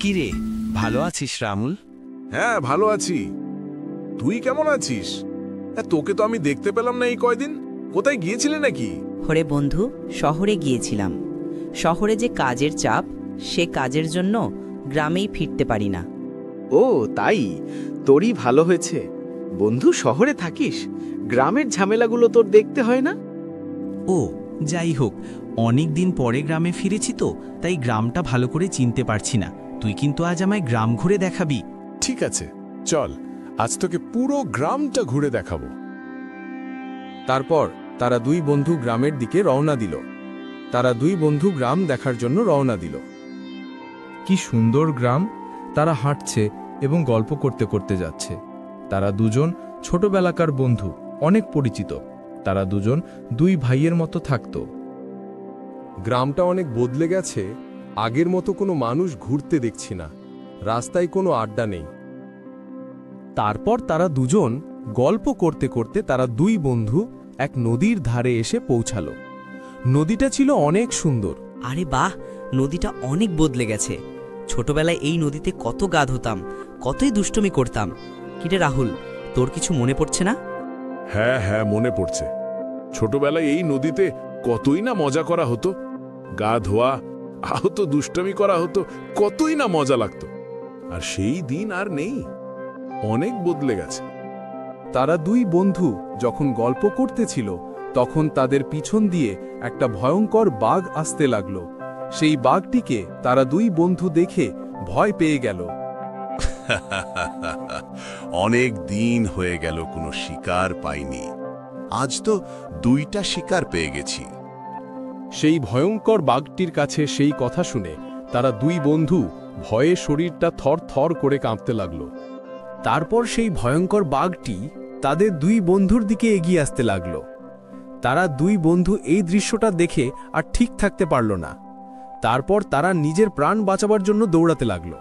কি রে, ভালো আছিস রামুল? হ্যাঁ, ভালো আছি। তুই কেমন আছিস? তোকে তো আমি দেখতে পেলাম না এই কয়দিন। কোথায় গিয়েছিলে নাকি? ওরে বন্ধু, শহরে গিয়েছিলাম। শহরে যে কাজের চাপ, সে কাজের জন্য গ্রামেই ফিরতে পারি না। ও তাই, তোরই ভালো হয়েছে বন্ধু, শহরে থাকিস, গ্রামের ঝামেলাগুলো তোর দেখতে হয় না। ও যাই হোক, অনেক দিন পরে গ্রামে ফিরেছি তো, তাই গ্রামটা ভালো করে চিনতে পারছি না। তুই কিন্তু আজ আমায় গ্রাম ঘুরে দেখাবি। ঠিক আছে, চল, আজ তোকে পুরো গ্রামটা ঘুরে দেখাবো। তারপর তারা দুই বন্ধু গ্রামের দিকে রওনা দিল। গ্রাম দেখার জন্য রওনা দিল। কি সুন্দর গ্রাম! তারা হাঁটছে এবং গল্প করতে করতে যাচ্ছে। তারা দুজন ছোটবেলাকার বন্ধু, অনেক পরিচিত। তারা দুজন দুই ভাইয়ের মতো থাকত। গ্রামটা অনেক বদলে গেছে। আগের মতো কোনো মানুষ ঘুরতে দেখছি না, রাস্তায় কোনো আড্ডা নেই। তারপর তারা দুজন গল্প করতে করতে তারা দুই বন্ধু এক নদীর ধারে এসে পৌঁছালো। নদীটা ছিল অনেক সুন্দর। আরে বাহ, নদীটা অনেক বদলে গেছে। ছোটবেলায় এই নদীতে কত গা ধুতাম, কতই দুষ্টুমি করতাম। কিরে রাহুল, তোর কিছু মনে পড়ছে না? হ্যাঁ হ্যাঁ, মনে পড়ছে। ছোটবেলায় এই নদীতে কতই না মজা করা হতো, গা ধোয়া, আহত দুষ্টমি করা হতো, কতই না মজা লাগতো। আর সেই দিন আর নেই, অনেক বদলে গেছে। তারা দুই বন্ধু যখন গল্প করতেছিল, তখন তাদের পিছন দিয়ে একটা ভয়ঙ্কর বাঘ আসতে লাগলো। সেই বাঘটিকে তারা দুই বন্ধু দেখে ভয় পেয়ে গেল। অনেক দিন হয়ে গেল কোনো শিকার পাইনি, আজ তো 2টা শিকার পেয়ে গেছি। সেই ভয়ঙ্কর বাঘটির কাছে সেই কথা শুনে তারা দুই বন্ধু ভয়ে শরীরটা থর থর করে কাঁপতে লাগলো। তারপর সেই ভয়ঙ্কর বাঘটি তাদের দুই বন্ধুর দিকে এগিয়ে আসতে লাগলো। তারা দুই বন্ধু এই দৃশ্যটা দেখে আর ঠিক থাকতে পারল না। তারপর তারা নিজের প্রাণ বাঁচাবার জন্য দৌড়াতে লাগলো।